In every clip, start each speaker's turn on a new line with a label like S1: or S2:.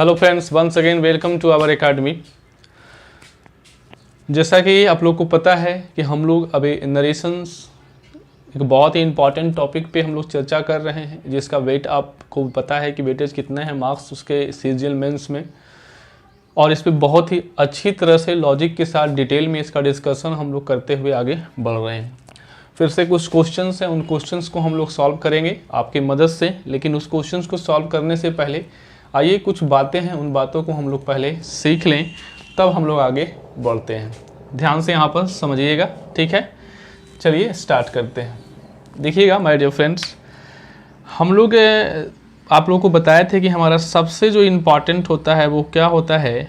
S1: Hello friends, once again welcome to our academy. जैसा कि आप लोग को पता है कि हम लोग अभी नरेशंस एक बहुत ही इंपॉर्टेंट टॉपिक पे हम लोग चर्चा कर रहे हैं, जिसका वेट आपको पता है कि वेटेज कितना है मार्क्स उसके सीजीएल मेंस में, और इस पे बहुत ही अच्छी तरह से लॉजिक के साथ डिटेल में इसका डिस्कशन हम लोग करते हुए आगे बढ़ रहे हैं। फिर से कुछ क्वेश्चंस हैं, उन क्वेश्चंस को हम लोग सॉल्व करेंगे आपकी मदद से। लेकिन उस क्वेश्चंस को सॉल्व करने से पहले आइए कुछ बातें हैं, उन बातों को हम लोग पहले सीख लें, तब हम लोग आगे बढ़ते हैं। ध्यान से यहाँ पर समझिएगा, ठीक है। चलिए स्टार्ट करते हैं। देखिएगा माय डियर फ्रेंड्स, हम लोग आप लोगों को बताए थे कि हमारा सबसे जो इम्पॉर्टेंट होता है वो क्या होता है,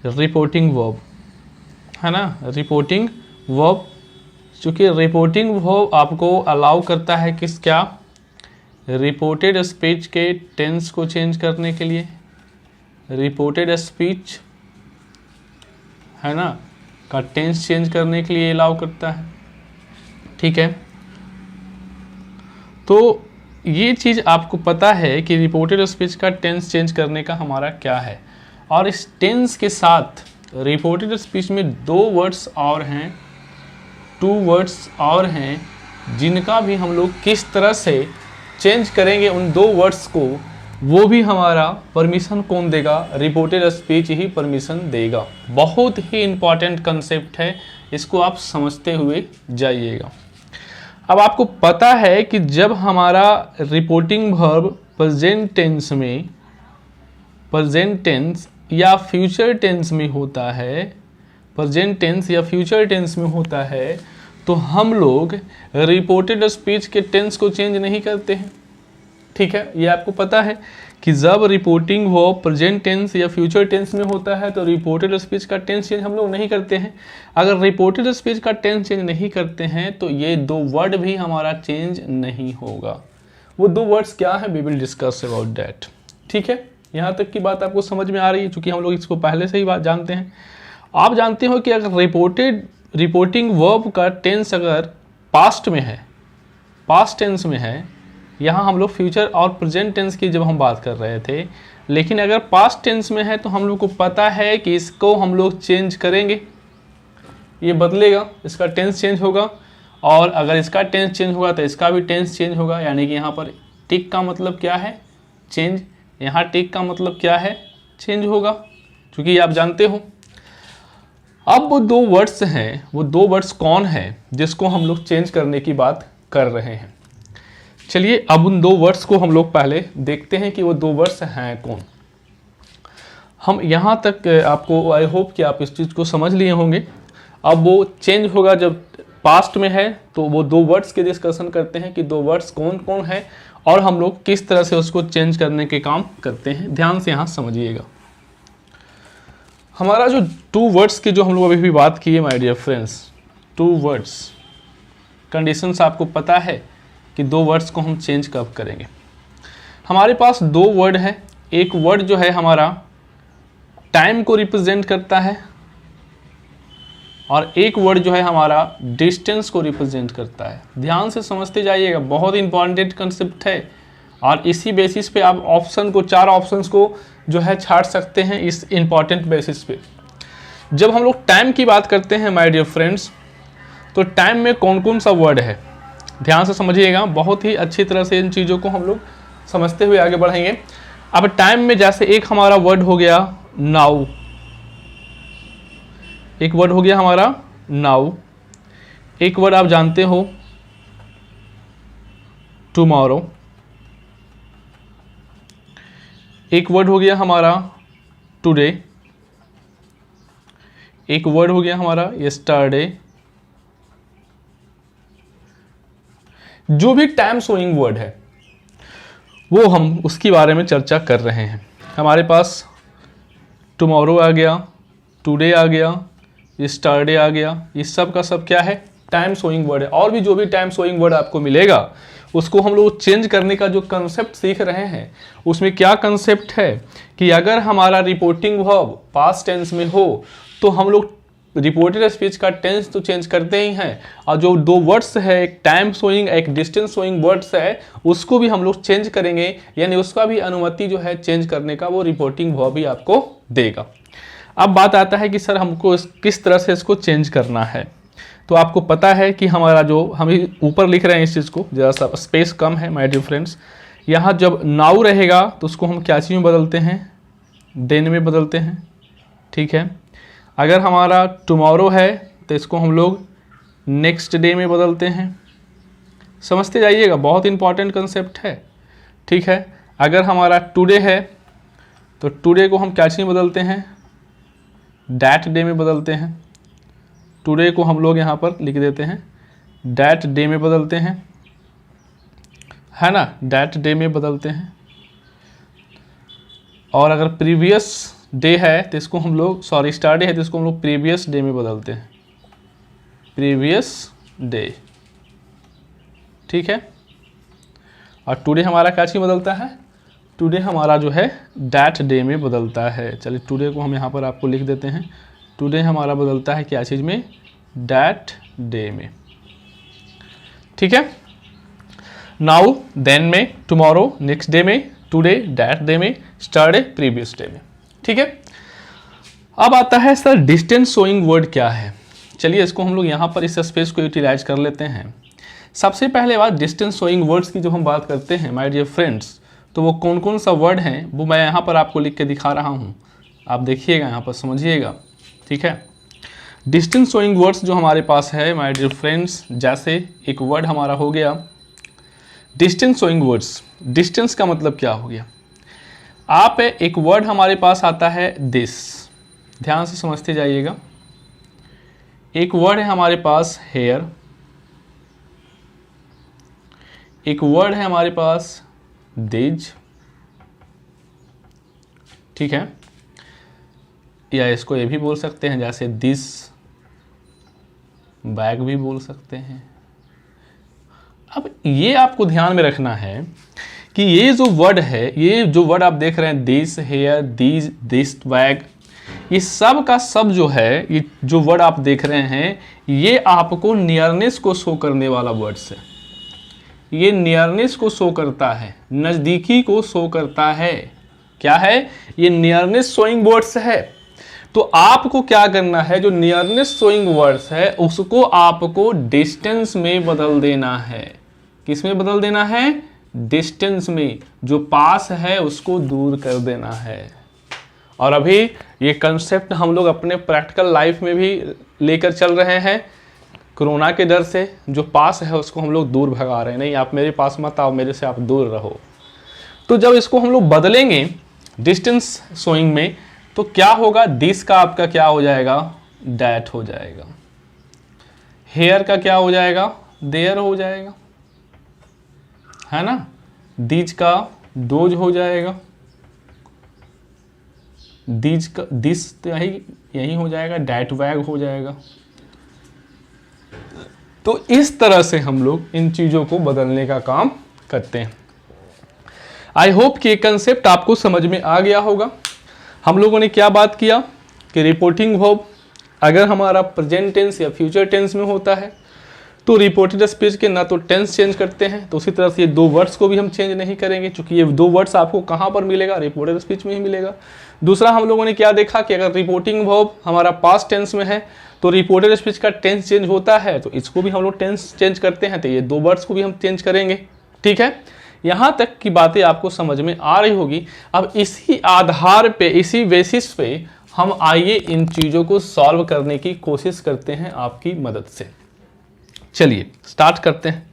S1: रिपोर्टिंग वर्ब, है ना। रिपोर्टिंग वर्ब, चूँकि रिपोर्टिंग वर्ब आपको अलाउ करता है किस क्या, रिपोर्टेड स्पीच के टेंस को चेंज करने के लिए। रिपोर्टेड स्पीच है ना का टेंस चेंज करने के लिए अलाउ करता है, ठीक है। तो ये चीज़ आपको पता है कि रिपोर्टेड स्पीच का टेंस चेंज करने का हमारा क्या है। और इस टेंस के साथ रिपोर्टेड स्पीच में दो वर्ड्स और हैं, टू वर्ड्स और हैं, जिनका भी हम लोग किस तरह से चेंज करेंगे उन दो वर्ड्स को, वो भी हमारा परमिशन कौन देगा, रिपोर्टेड स्पीच ही परमिशन देगा। बहुत ही इंपॉर्टेंट कंसेप्ट है, इसको आप समझते हुए जाइएगा। अब आपको पता है कि जब हमारा रिपोर्टिंग वर्ब प्रेजेंट टेंस में, प्रेजेंट टेंस या फ्यूचर टेंस में होता है, प्रेजेंट टेंस या फ्यूचर टेंस में होता है, तो हम लोग रिपोर्टेड स्पीच के टेंस को चेंज नहीं करते हैं, ठीक है। ये आपको पता है कि जब रिपोर्टिंग वर्ब प्रेजेंट टेंस या फ्यूचर टेंस में होता है तो रिपोर्टेड स्पीच का टेंस चेंज हम लोग नहीं करते हैं। अगर रिपोर्टेड स्पीच का टेंस चेंज नहीं करते हैं तो ये दो वर्ड भी हमारा चेंज नहीं होगा। वो दो वर्ड्स क्या है, we will discuss about that, ठीक है। यहाँ तक की बात आपको समझ में आ रही है, चूँकि हम लोग इसको पहले से ही बात जानते हैं। आप जानते हो कि अगर रिपोर्टिंग वर्ब का टेंस अगर पास्ट में है, पास्ट टेंस में है, यहाँ हम लोग फ्यूचर और प्रेजेंट टेंस की जब हम बात कर रहे थे, लेकिन अगर पास्ट टेंस में है तो हम लोग को पता है कि इसको हम लोग चेंज करेंगे, ये बदलेगा, इसका टेंस चेंज होगा। और अगर इसका टेंस चेंज होगा तो इसका भी टेंस चेंज होगा। यानी कि यहाँ पर टिक का मतलब क्या है, चेंज, यहाँ टिक का मतलब क्या है, चेंज होगा, क्योंकि आप जानते हो। अब वो दो वर्ड्स हैं, वो दो वर्ड्स कौन है जिसको हम लोग चेंज करने की बात कर रहे हैं। चलिए अब उन दो वर्ड्स को हम लोग पहले देखते हैं कि वो दो वर्ड्स हैं कौन। हम यहाँ तक आपको, आई होप कि आप इस चीज़ को समझ लिए होंगे। अब वो चेंज होगा जब पास्ट में है, तो वो दो वर्ड्स के डिस्कशन करते हैं कि दो वर्ड्स कौन कौन है और हम लोग किस तरह से उसको चेंज करने के काम करते हैं। ध्यान से यहाँ समझिएगा। हमारा जो टू वर्ड्स की जो हम लोग अभी भी बात की है my dear friends, two words conditions आपको पता है कि दो वर्ड्स को हम चेंज कब करेंगे। हमारे पास दो वर्ड है, एक वर्ड जो है हमारा टाइम को रिप्रेजेंट करता है और एक वर्ड जो है हमारा डिस्टेंस को रिप्रेजेंट करता है। ध्यान से समझते जाइएगा, बहुत इंपॉर्टेंट कंसेप्ट है। और इसी बेसिस पे आप ऑप्शन को, चार ऑप्शंस को जो है छाट सकते हैं इस इंपॉर्टेंट बेसिस पे। जब हम लोग टाइम की बात करते हैं माय डियर फ्रेंड्स, तो टाइम में कौन कौन सा वर्ड है, ध्यान से समझिएगा। बहुत ही अच्छी तरह से इन चीज़ों को हम लोग समझते हुए आगे बढ़ेंगे। अब टाइम में जैसे एक हमारा वर्ड हो गया नाउ, एक वर्ड हो गया हमारा नाउ, एक वर्ड आप जानते हो टुमारो, एक वर्ड हो गया हमारा टुडे, एक वर्ड हो गया हमारा यस्टरडे। जो भी टाइम शोइंग वर्ड है वो हम उसके बारे में चर्चा कर रहे हैं। हमारे पास टुमारो आ गया, टुडे आ गया, यस्टरडे आ गया, ये सब का सब क्या है, टाइम शोइंग वर्ड है। और भी जो भी टाइम शोइंग वर्ड आपको मिलेगा उसको हम लोग चेंज करने का जो कंसेप्ट सीख रहे हैं, उसमें क्या कंसेप्ट है कि अगर हमारा रिपोर्टिंग वर्ब पास्ट टेंस में हो तो हम लोग रिपोर्टेड स्पीच का टेंस तो चेंज करते ही हैं, और जो दो वर्ड्स है, एक टाइम शोइंग एक डिस्टेंस शोइंग वर्ड्स है, उसको भी हम लोग चेंज करेंगे, यानी उसका भी अनुमति जो है चेंज करने का वो रिपोर्टिंग वर्ब भी आपको देगा। अब बात आता है कि सर हमको किस तरह से इसको चेंज करना है। तो आपको पता है कि हमारा जो हम ऊपर लिख रहे हैं इस चीज़ को, ज़रा सा स्पेस कम है माय डियर फ्रेंड्स। यहाँ जब नाउ रहेगा तो उसको हम क्या चीज़ में बदलते हैं, देन में बदलते हैं, ठीक है। अगर हमारा टुमारो है तो इसको हम लोग नेक्स्ट डे में बदलते हैं। समझते जाइएगा, बहुत इंपॉर्टेंट कंसेप्ट है, ठीक है। अगर हमारा टुडे है तो टुडे को हम क्या चीज़ में बदलते हैं, डैट डे में बदलते हैं। टुडे को हम लोग यहाँ पर लिख देते हैं डैट डे में बदलते हैं, है ना, डैट डे में बदलते हैं। और अगर प्रीवियस डे है तो इसको हम लोग स्टारडे है तो इसको हम लोग प्रीवियस डे में बदलते हैं, प्रीवियस डे, ठीक है। और टुडे हमारा क्या चीज़ बदलता है, टुडे हमारा जो है डैट डे में बदलता है। चलिए टुडे को हम यहाँ पर आपको लिख देते हैं, टुडे हमारा बदलता है क्या चीज़ में, डैट डे में, ठीक है। नाउ देन में, टुमारो नेक्स्ट डे में, टुडे डैट डे में, स्टारडे प्रीवियस डे में, ठीक है। अब आता है सर डिस्टेंस शोइंग वर्ड क्या है। चलिए इसको हम लोग यहाँ पर इस स्पेस को यूटिलाइज कर लेते हैं। सबसे पहले बात डिस्टेंस शोइंग वर्ड्स की जो हम बात करते हैं माय डियर फ्रेंड्स, तो वो कौन कौन सा वर्ड हैं वो मैं यहाँ पर आपको लिख के दिखा रहा हूँ, आप देखिएगा यहाँ पर समझिएगा, ठीक है। डिस्टेंस शोइंग वर्ड्स जो हमारे पास है माय डियर फ्रेंड्स, जैसे एक वर्ड हमारा हो गया डिस्टेंस शोइंग वर्ड्स। डिस्टेंस का मतलब क्या हो गया, आप एक वर्ड हमारे पास आता है दिस, ध्यान से समझते जाइएगा। एक वर्ड है हमारे पास हेयर, एक वर्ड है हमारे पास दिज, ठीक है, या इसको ये भी बोल सकते हैं जैसे दिस बैग भी बोल सकते हैं। अब ये आपको ध्यान में रखना है कि ये जो वर्ड है, ये जो वर्ड आप देख रहे हैं this, here, these, this bag, ये सब का सब जो है, ये जो वर्ड आप देख रहे हैं, ये आपको नियरनेस को शो करने वाला वर्ड्स है। ये नियरनेस को शो करता है, नज़दीकी को शो करता है। क्या है ये, नियरनेस शोइंग वर्ड्स है। तो आपको क्या करना है, जो नियरनेस शोइंग वर्ड्स है उसको आपको डिस्टेंस में बदल देना है। किस में बदल देना है, डिस्टेंस में, जो पास है उसको दूर कर देना है। और अभी ये कंसेप्ट हम लोग अपने प्रैक्टिकल लाइफ में भी लेकर चल रहे हैं। कोरोना के डर से जो पास है उसको हम लोग दूर भगा रहे हैं, नहीं आप मेरे पास मत आओ, मेरे से आप दूर रहो। तो जब इसको हम लोग बदलेंगे डिस्टेंस शोइंग में तो क्या होगा, दिस का आपका क्या हो जाएगा, डैट हो जाएगा। हेयर का क्या हो जाएगा, देयर हो जाएगा, है ना। दीज का डोज हो जाएगा, दीज का दिस तो यही हो जाएगा, डैट वैग हो जाएगा। तो इस तरह से हम लोग इन चीज़ों को बदलने का काम करते हैं। आई होप कि ये कंसेप्ट आपको समझ में आ गया होगा। हम लोगों ने क्या बात किया कि रिपोर्टिंग वर्ब अगर हमारा प्रेजेंट टेंस या फ्यूचर टेंस में होता है तो रिपोर्टेड स्पीच के ना तो टेंस चेंज करते हैं, तो उसी तरह से ये दो वर्ड्स को भी हम चेंज नहीं करेंगे, क्योंकि ये दो वर्ड्स आपको कहाँ पर मिलेगा, रिपोर्टेड स्पीच में ही मिलेगा। दूसरा हम लोगों ने क्या देखा कि अगर रिपोर्टिंग वर्ब हमारा पास्ट टेंस में है तो रिपोर्टेड स्पीच का टेंस चेंज होता है, तो इसको भी हम लोग टेंस चेंज करते हैं, तो ये दो वर्ड्स को भी हम चेंज करेंगे, ठीक है। यहाँ तक की बातें आपको समझ में आ रही होगी। अब इसी आधार पे, इसी बेसिस पे हम आइए इन चीज़ों को सॉल्व करने की कोशिश करते हैं आपकी मदद से। चलिए स्टार्ट करते हैं।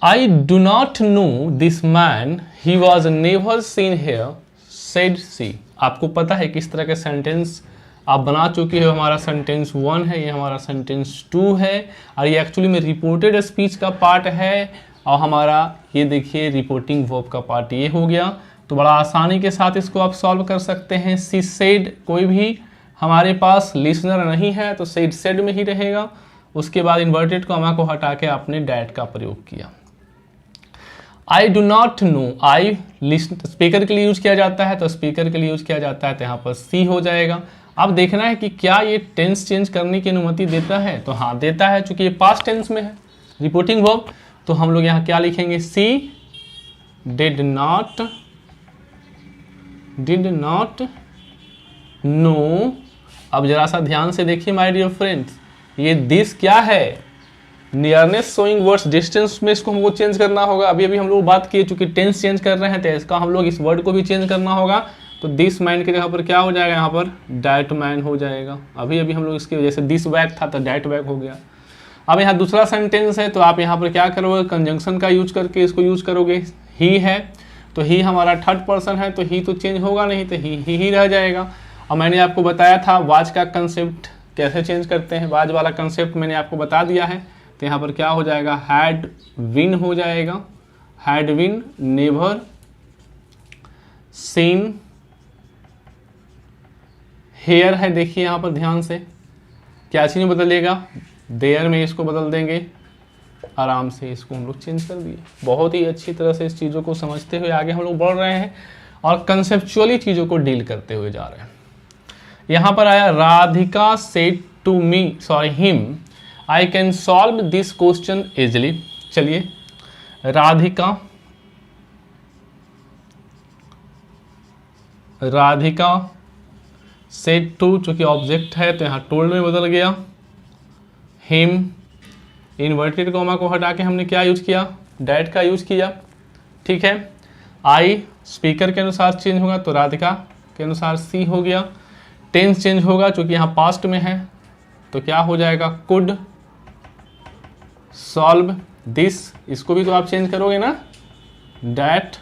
S1: I do not know this man, he was never seen here, said C. आपको पता है किस तरह के सेंटेंस आप बना चुके हो। हमारा सेंटेंस 1 है, ये हमारा सेंटेंस 2 है, और ये एक्चुअली में रिपोर्टेड स्पीच का पार्ट है, और हमारा ये देखिए रिपोर्टिंग वर्ब का पार्ट ये हो गया। तो बड़ा आसानी के साथ इसको आप सॉल्व कर सकते हैं। सी सेड, कोई भी हमारे पास लिसनर नहीं है तो सेड सेड में ही रहेगा। उसके बाद इन्वर्टेड कॉमा को हटा के आपने डैट का प्रयोग किया। आई do not no, I speaker के लिए यूज किया जाता है तो स्पीकर के लिए यूज किया जाता है, तो यहाँ पर सी हो जाएगा। अब देखना है कि क्या ये टेंस चेंज करने की अनुमति देता है, तो हाँ देता है, चूंकि ये पास्ट टेंस में है रिपोर्टिंग वर्ब। तो हम लोग यहाँ क्या लिखेंगे, सी डिड नॉट नो। अब जरा सा ध्यान से देखिए माय डियर फ्रेंड्स, ये दिस क्या है, नियरनेस शोइंग वर्ड्स, डिस्टेंस में इसको हमको चेंज करना होगा। अभी अभी हम लोग बात किए, चूंकि टेंस चेंज कर रहे हैं तो इसका हम लोग इस वर्ड को भी चेंज करना होगा। तो दिस मैन के जगह पर क्या हो जाएगा, यहाँ पर डैट मैन हो जाएगा। अभी अभी हम लोग इसकी वजह से दिस बैग था तो डैट बैग हो गया। अब यहाँ दूसरा सेंटेंस है, तो आप यहाँ पर क्या करोगे, कंजंक्शन का यूज करके इसको यूज करोगे। ही है तो ही हमारा थर्ड पर्सन है, तो ही तो चेंज होगा नहीं, तो ही रह जाएगा। और मैंने आपको बताया था वाज का कंसेप्ट कैसे चेंज करते हैं, वाज वाला कंसेप्ट मैंने आपको बता दिया है। तो यहाँ पर क्या हो जाएगा, हैड विन हो जाएगा, had win never seen hair है। देखिए यहाँ पर ध्यान से क्या चीज में बदलेगा, देयर में इसको बदल देंगे, आराम से इसको हम लोग चेंज कर दिए। बहुत ही अच्छी तरह से इस चीज़ों को समझते हुए आगे हम लोग बढ़ रहे हैं और कंसेप्चुअली चीज़ों को डील करते हुए जा रहे हैं। यहाँ पर आया Radhika said to me sorry him I can solve this question easily. चलिए राधिका सेड टू, चूंकि ऑब्जेक्ट है तो यहाँ टोल्ड में बदल गया। हिम, इन्वर्टेड कॉमा को हटा के हमने क्या यूज किया, डैट का यूज किया। ठीक है, आई स्पीकर के अनुसार चेंज होगा तो राधिका के अनुसार सी हो गया। टेंस चेंज होगा चूंकि यहाँ पास्ट में है तो क्या हो जाएगा, कुड सॉल्व दिस, इसको भी तो आप चेंज करोगे ना, डैट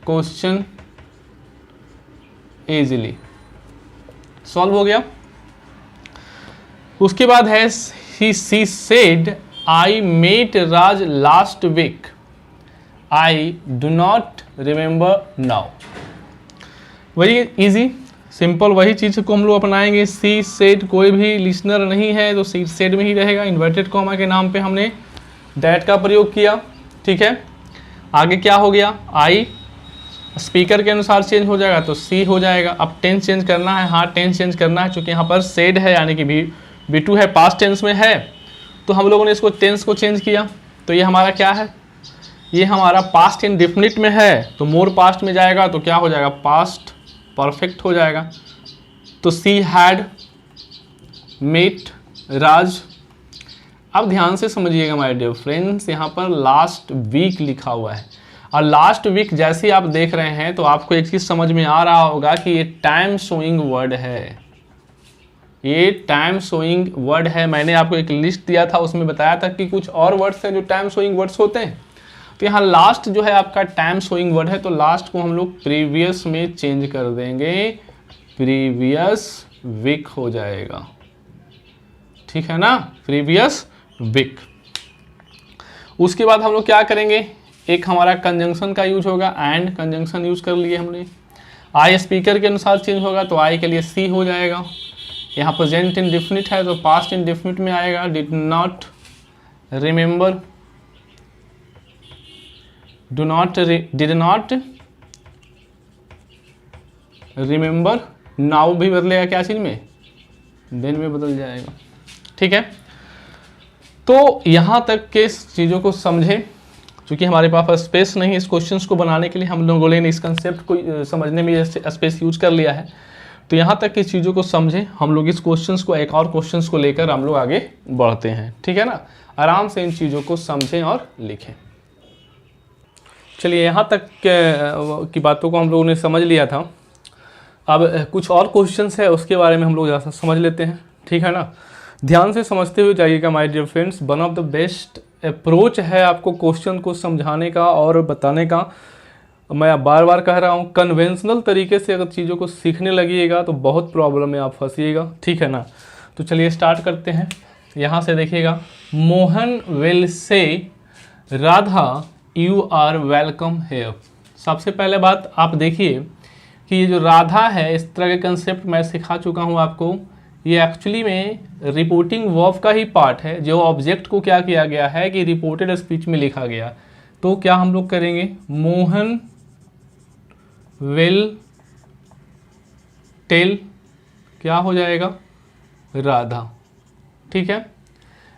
S1: क्वेश्चन इजीली, सॉल्व हो गया। उसके बाद है she said I met Raj last week I do not remember now. वही इजी सिंपल वही चीज को हम लोग अपनाएंगे। सी सेड, कोई भी लिसनर नहीं है तो सी सेड में ही रहेगा। इन्वर्टेड कॉमा के नाम पे हमने डैट का प्रयोग किया। ठीक है, आगे क्या हो गया, आई स्पीकर के अनुसार चेंज हो जाएगा तो सी हो जाएगा। अब टेंस चेंज करना है, हाँ टेंस चेंज करना है, चूंकि यहाँ पर सेड है यानी कि B2 है, पास्ट टेंस में है, तो हम लोगों ने इसको टेंस को चेंज किया। तो ये हमारा क्या है, ये हमारा पास्ट इंडेफिनिट में है तो मोर पास्ट में जाएगा तो क्या हो जाएगा, पास्ट परफेक्ट हो जाएगा। तो सी हैड मेट राज। अब ध्यान से समझिएगा माय डियर फ्रेंड्स, यहाँ पर लास्ट वीक लिखा हुआ है और लास्ट वीक जैसे आप देख रहे हैं तो आपको एक चीज समझ में आ रहा होगा कि ये टाइम शोइंग वर्ड है, ये टाइम शोइंग वर्ड है। मैंने आपको एक लिस्ट दिया था, उसमें बताया था कि कुछ और वर्ड्स हैं जो टाइम शोइंग वर्ड्स होते हैं। तो यहाँ लास्ट जो है आपका टाइम शोइंग वर्ड है, तो लास्ट को हम लोग प्रीवियस में चेंज कर देंगे, प्रीवियस वीक हो जाएगा। ठीक है ना, प्रीवियस वीक। उसके बाद हम लोग क्या करेंगे, एक हमारा कंजंक्शन का यूज होगा, एंड कंजंक्शन यूज कर लिए हमने। आई स्पीकर के अनुसार चेंज होगा तो आई के लिए सी हो जाएगा। यहाँ प्रेजेंट इंडेफिनिट है तो पास्ट इंडेफिनिट में आएगा, did not remember, did not remember, now भी बदलेगा क्या चीज में, देन में बदल जाएगा। ठीक है, तो यहाँ तक के चीज़ों को समझे। क्योंकि हमारे पास स्पेस नहीं इस क्वेश्चंस को बनाने के लिए, हम लोगों ने इस कंसेप्ट को समझने में स्पेस यूज कर लिया है। तो यहाँ तक की चीज़ों को समझें, हम लोग इस क्वेश्चंस को, एक और क्वेश्चंस को लेकर हम लोग आगे बढ़ते हैं। ठीक है ना, आराम से इन चीज़ों को समझें और लिखें। चलिए, यहाँ तक की बातों को हम लोगों ने समझ लिया था। अब कुछ और क्वेश्चंस है उसके बारे में हम लोग ज़्यादा समझ लेते हैं। ठीक है ना, ध्यान से समझते हुए जाइएगा my dear friends. One of the best approach है आपको क्वेश्चन को समझाने का और बताने का। मैं बार बार कह रहा हूँ, कन्वेंशनल तरीके से अगर चीज़ों को सीखने लगिएगा तो बहुत प्रॉब्लम में आप फंसिएगा। ठीक है ना, तो चलिए स्टार्ट करते हैं। यहाँ से देखिएगा, Mohan will say Radha you are welcome here. सबसे पहले बात आप देखिए कि ये जो राधा है, इस तरह के कंसेप्ट मैं सिखा चुका हूँ आपको। ये एक्चुअली में रिपोर्टिंग वर्ब का ही पार्ट है, जो ऑब्जेक्ट को क्या किया गया है कि रिपोर्टेड स्पीच में लिखा गया। तो क्या हम लोग करेंगे, मोहन विल टेल क्या हो जाएगा, राधा। ठीक है,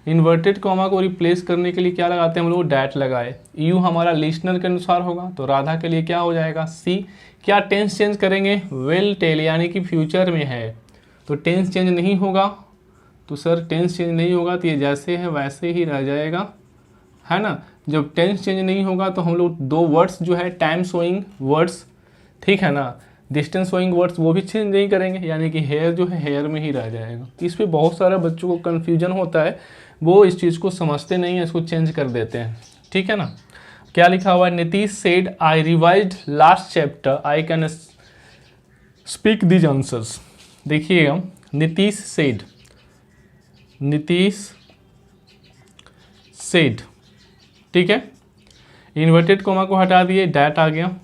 S1: इन्वर्टेड कॉमा को रिप्लेस करने के लिए क्या लगाते हैं हम लोग, डैट लगाए। यू हमारा लिसनर के अनुसार होगा, तो राधा के लिए क्या हो जाएगा, सी। क्या टेंस चेंज करेंगे, विल टेल, यानी कि फ्यूचर में है तो टेंस चेंज नहीं होगा। तो सर टेंस चेंज नहीं होगा तो ये जैसे है वैसे ही रह जाएगा, है ना। जब टेंस चेंज नहीं होगा तो हम लोग दो वर्ड्स जो है टाइम शोइंग वर्ड्स, ठीक है ना, डिस्टेंस शोइंग वर्ड्स वो भी चेंज नहीं करेंगे, यानी कि हेयर जो है हेयर में ही रह जाएगा। इस पे बहुत सारे बच्चों को कन्फ्यूजन होता है, वो इस चीज़ को समझते नहीं है, इसको चेंज कर देते हैं। ठीक है ना। क्या लिखा हुआ है, Nitish said I revised last chapter I can speak these answers. देखिएगा, नीतीश सेड, नीतीश सेड, ठीक है, इन्वर्टेड कोमा को हटा दिए, डैट आ गया।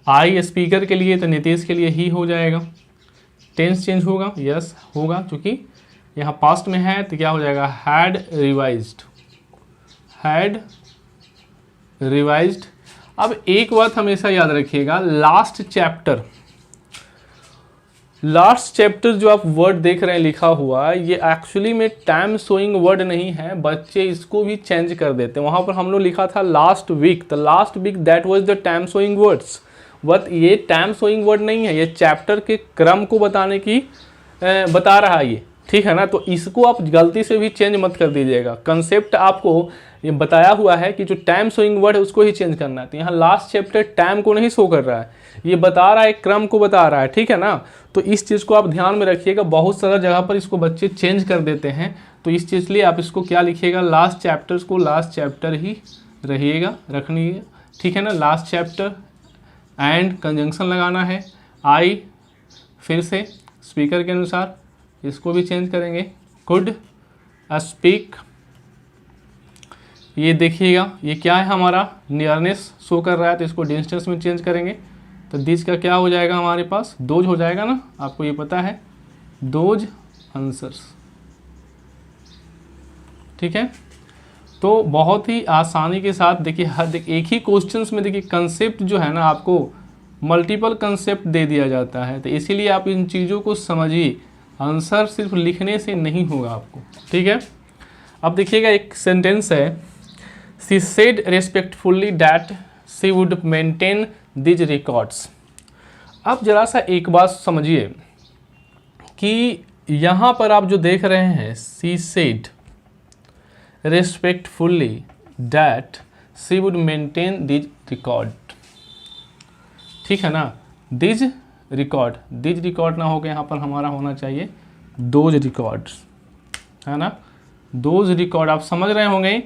S1: आई स्पीकर के लिए तो नीतीश के लिए ही हो जाएगा। टेंस चेंज होगा, यस होगा, क्योंकि यहाँ पास्ट में है तो क्या हो जाएगा, हैड रिवाइज्ड, हैड रिवाइज्ड। अब एक बात हमेशा याद रखिएगा, लास्ट चैप्टर, लास्ट चैप्टर जो आप वर्ड देख रहे हैं लिखा हुआ, ये एक्चुअली में टाइम शोइंग वर्ड नहीं है, बच्चे इसको भी चेंज कर देते हैं। वहाँ पर हम लोग लिखा था लास्ट वीक, तो last week that was the time showing words, but ये टाइम शोइंग वर्ड नहीं है, ये चैप्टर के क्रम को बताने की बता रहा है ये, ठीक है ना। तो इसको आप गलती से भी चेंज मत कर दीजिएगा। कंसेप्ट आपको ये बताया हुआ है कि जो टाइम शोइंग वर्ड है उसको ही चेंज करना है। तो यहाँ लास्ट चैप्टर टाइम को नहीं शो कर रहा है, ये बता रहा है, क्रम को बता रहा है, ठीक है ना। तो इस चीज़ को आप ध्यान में रखिएगा, बहुत सारा जगह पर इसको बच्चे चेंज कर देते हैं, तो इस चीज़ लिए आप इसको क्या लिखिएगा, लास्ट चैप्टर्स को लास्ट चैप्टर ही रहिएगा, रखनी है, ठीक है ना। लास्ट चैप्टर एंड कंजंक्शन लगाना है, आई फिर से स्पीकर के अनुसार इसको भी चेंज करेंगे, कुड स्पीक। ये देखिएगा, ये क्या है हमारा, नियरनेस शो कर रहा है तो इसको डिस्टेंस में चेंज करेंगे, तो दिस का क्या हो जाएगा हमारे पास, दोज हो जाएगा ना, आपको ये पता है, दोज आंसर्स, ठीक है। तो बहुत ही आसानी के साथ देखिए, हर एक ही क्वेश्चंस में देखिए कंसेप्ट जो है ना, आपको मल्टीपल कंसेप्ट दे दिया जाता है, तो इसीलिए आप इन चीज़ों को समझिए, आंसर सिर्फ लिखने से नहीं होगा आपको, ठीक है। अब देखिएगा, एक सेंटेंस है, she said respectfully that she would maintain these records. अब जरा सा एक बात समझिए कि यहाँ पर आप जो देख रहे हैं, she said respectfully that she would maintain these record, ठीक है ना। दिज रिकॉर्ड ना होकर यहाँ पर हमारा होना चाहिए दोज रिकॉर्ड्स, है ना। दोज रिकॉर्ड आप समझ रहे होंगे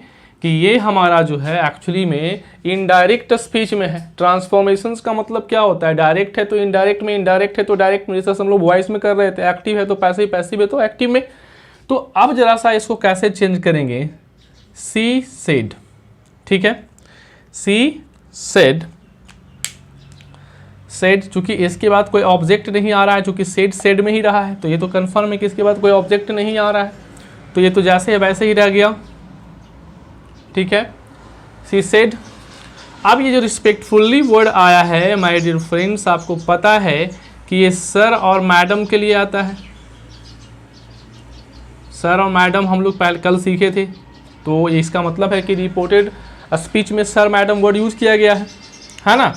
S1: कि ये हमारा जो है एक्चुअली में इनडायरेक्ट स्पीच में है। ट्रांसफॉर्मेशंस का मतलब क्या होता है, डायरेक्ट है तो इनडायरेक्ट में, इनडायरेक्ट है तो डायरेक्ट में, जैसे हम लोग वॉइस में कर रहे थे, एक्टिव है तो पैसिव, पैसिव है तो एक्टिव में। तो अब जरा सा इसको कैसे चेंज करेंगे, सी सेड, ठीक है, सी सेड, सेड चूंकि इसके बाद कोई ऑब्जेक्ट नहीं आ रहा है, चूंकि सेड में ही रहा है, तो ये तो कन्फर्म है कि इसके बाद कोई ऑब्जेक्ट नहीं आ रहा है, तो ये तो जैसे है वैसे ही रह गया, ठीक है, सी सेड। अब ये जो रिस्पेक्टफुली वर्ड आया है माय डियर फ्रेंड्स, आपको पता है कि ये सर और मैडम के लिए आता है। सर और मैडम हम लोग पहले कल सीखे थे, तो इसका मतलब है कि रिपोर्टेड स्पीच में सर मैडम वर्ड यूज़ किया गया है ना।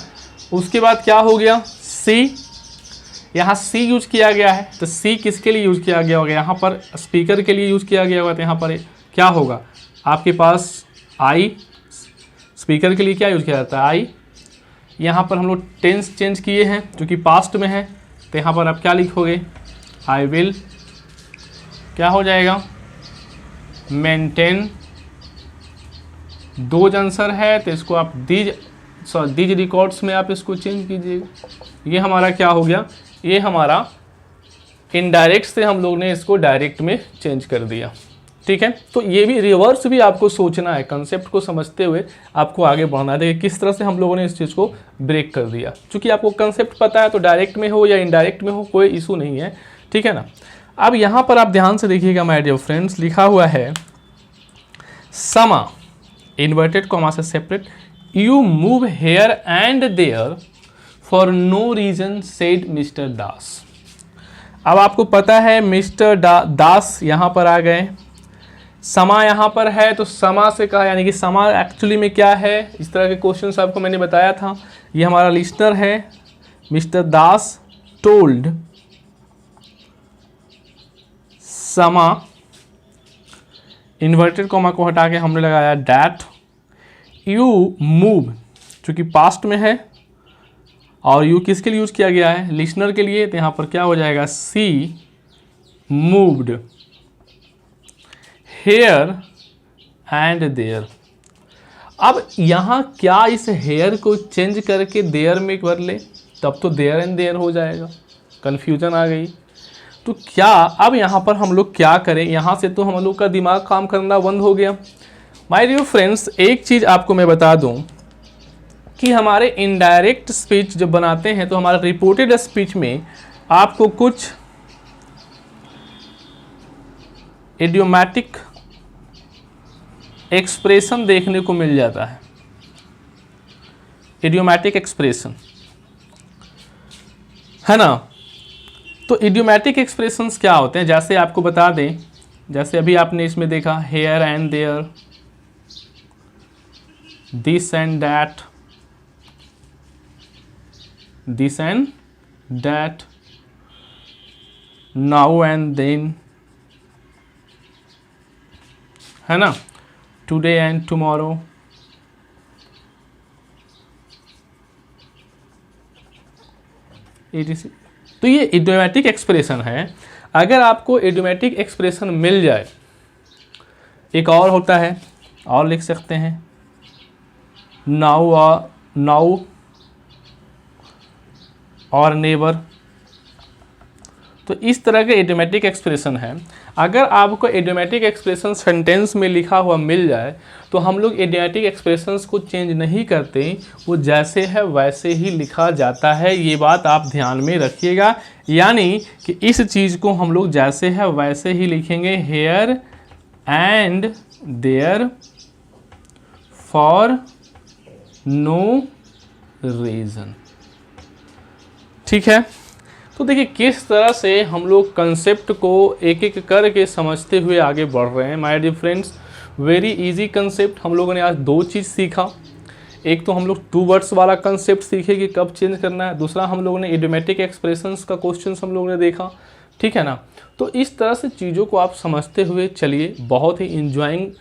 S1: उसके बाद क्या हो गया, सी, यहाँ सी यूज किया गया है, तो सी किसके लिए यूज किया गया होगा, यहाँ पर स्पीकर के लिए यूज किया गया होगा, तो यहाँ पर क्या होगा आपके पास, आई, स्पीकर के लिए क्या यूज किया जाता है, आई। यहाँ पर हम लोग टेंस चेंज किए हैं जो कि पास्ट में है, तो यहाँ पर आप क्या लिखोगे, आई विल, क्या हो जाएगा, मेंटेन। दोज आंसर है तो इसको आप दीज रिकॉर्ड्स में आप इसको चेंज कीजिएगा। ये हमारा क्या हो गया, ये हमारा इनडायरेक्ट से हम लोग ने इसको डायरेक्ट में चेंज कर दिया, ठीक है। तो ये भी रिवर्स भी आपको सोचना है, कंसेप्ट को समझते हुए आपको आगे बढ़ना है। देखिए किस तरह से हम लोगों ने इस चीज़ को ब्रेक कर दिया, क्योंकि आपको कंसेप्ट पता है तो डायरेक्ट में हो या इनडायरेक्ट में हो कोई इशू नहीं है, ठीक है ना। अब यहाँ पर आप ध्यान से देखिएगा माय डियर फ्रेंड्स, लिखा हुआ है समा, इन्वर्टेड कॉमा से separate, you move here and there for no reason said mister Das. अब आपको पता है मिस्टर दास यहाँ पर आ गए, समा यहाँ पर है तो समा से कहा, यानी कि समा एक्चुअली में क्या है, इस तरह के क्वेश्चंस आपको मैंने बताया था। ये हमारा लिस्टर है, मिस्टर दास टोल्ड समा, इन्वर्टेड कॉमा को हटा के हमने लगाया डैट, यू मूव, चूंकि पास्ट में है और यू किसके लिए यूज किया गया है, लिसनर के लिए, तो यहाँ पर क्या हो जाएगा, सी मूव्ड हेयर एंड देयर। अब यहाँ क्या इस हेयर को चेंज करके देयर में बदले, तब तो देयर एंड देयर हो जाएगा, कन्फ्यूजन आ गई। तो क्या अब यहाँ पर हम लोग क्या करें, यहाँ से तो हम लोग का दिमाग काम करना बंद हो गया। माय डियर फ्रेंड्स, एक चीज़ आपको मैं बता दूँ कि हमारे इनडायरेक्ट स्पीच जब बनाते हैं तो हमारा रिपोर्टेड स्पीच में आपको कुछ इडियोमैटिक एक्सप्रेशन देखने को मिल जाता है। इडियोमैटिक एक्सप्रेशन है ना। तो इडियोमैटिक एक्सप्रेशंस क्या होते हैं, जैसे आपको बता दें, जैसे अभी आपने इसमें देखा here and there, this and that, this and that, now and then, है ना, टुडे एंड टुमारो, तो ये इडियोमैटिक एक्सप्रेशन है। अगर आपको इडियोमैटिक एक्सप्रेशन मिल जाए, एक और होता है, और लिख सकते हैं नाउ और नेवर, तो इस तरह के इडियोमैटिक एक्सप्रेशन है। अगर आपको इडियोमैटिक एक्सप्रेशन सेंटेंस में लिखा हुआ मिल जाए तो हम लोग इडियोमैटिक एक्सप्रेशंस को चेंज नहीं करते, वो जैसे है वैसे ही लिखा जाता है। ये बात आप ध्यान में रखिएगा, यानी कि इस चीज़ को हम लोग जैसे है वैसे ही लिखेंगे, here and there for no reason. ठीक है, तो देखिए किस तरह से हम लोग कंसेप्ट को एक एक करके समझते हुए आगे बढ़ रहे हैं। My dear friends, very easy concept. हम लोगों ने आज दो चीज़ सीखा, एक तो हम लोग 2 वर्ड्स वाला कंसेप्ट सीखे कि कब चेंज करना है, दूसरा हम लोगों ने इडियोमैटिक एक्सप्रेशंस का क्वेश्चन हम लोगों ने देखा। ठीक है ना, तो इस तरह से चीज़ों को आप समझते हुए चलिए। बहुत ही इंजॉइंग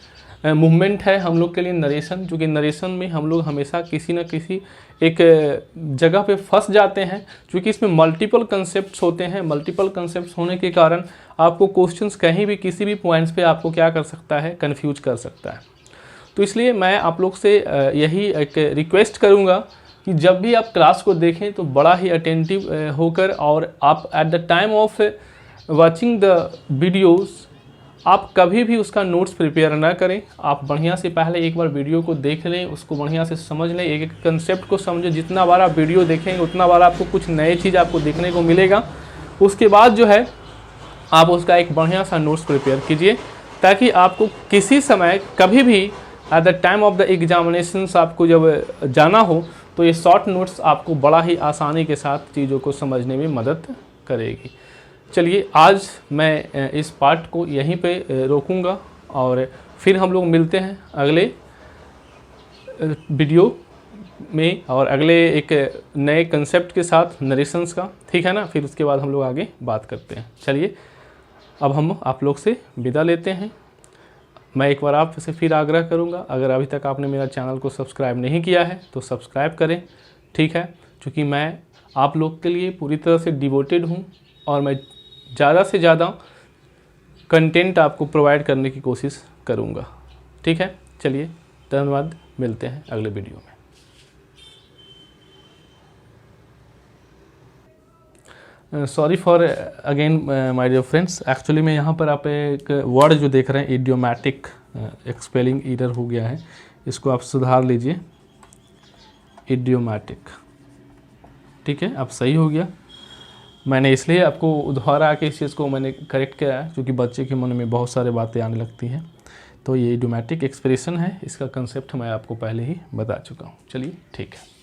S1: मूवमेंट है हम लोग के लिए नरेशन, क्योंकि नरेशन में हम लोग हमेशा किसी न किसी एक जगह पे फंस जाते हैं, क्योंकि इसमें मल्टीपल कंसेप्ट्स होते हैं। मल्टीपल कंसेप्ट्स होने के कारण आपको क्वेश्चंस कहीं भी किसी भी पॉइंट्स पे आपको क्या कर सकता है, कंफ्यूज कर सकता है। तो इसलिए मैं आप लोग से यही एक रिक्वेस्ट करूँगा कि जब भी आप क्लास को देखें तो बड़ा ही अटेंटिव होकर, और आप at the time of watching the videos आप कभी भी उसका नोट्स प्रिपेयर ना करें। आप बढ़िया से पहले एक बार वीडियो को देख लें, उसको बढ़िया से समझ लें, एक एक कंसेप्ट को समझें। जितना बार आप वीडियो देखेंगे उतना बार आपको कुछ नए चीज़ आपको देखने को मिलेगा। उसके बाद जो है आप उसका एक बढ़िया सा नोट्स प्रिपेयर कीजिए, ताकि आपको किसी समय कभी भी at the time of the examinations आपको जब जाना हो तो ये शॉर्ट नोट्स आपको बड़ा ही आसानी के साथ चीज़ों को समझने में मदद करेगी। चलिए आज मैं इस पार्ट को यहीं पे रोकूंगा, और फिर हम लोग मिलते हैं अगले वीडियो में और अगले एक नए कंसेप्ट के साथ नरेशंस का। ठीक है ना, फिर उसके बाद हम लोग आगे बात करते हैं। चलिए अब हम आप लोग से विदा लेते हैं। मैं एक बार आपसे फिर आग्रह करूंगा, अगर अभी तक आपने मेरा चैनल को सब्सक्राइब नहीं किया है तो सब्सक्राइब करें। ठीक है, क्योंकि मैं आप लोग के लिए पूरी तरह से डिवोटेड हूँ और मैं ज़्यादा से ज़्यादा कंटेंट आपको प्रोवाइड करने की कोशिश करूँगा। ठीक है, चलिए धन्यवाद, मिलते हैं अगले वीडियो में। Sorry for again my dear friends, actually मैं यहाँ पर आप एक वर्ड जो देख रहे हैं इडियोमैटिक, स्पेलिंग एरर हो गया है, इसको आप सुधार लीजिए, इडियोमैटिक। ठीक है, अब सही हो गया। मैंने इसलिए आपको दोबारा आके इस चीज़ को मैंने करेक्ट किया है क्योंकि बच्चे के मन में बहुत सारे बातें आने लगती हैं। तो ये इडियोमैटिक एक्सप्रेशन है, इसका कंसेप्ट मैं आपको पहले ही बता चुका हूँ। चलिए ठीक है।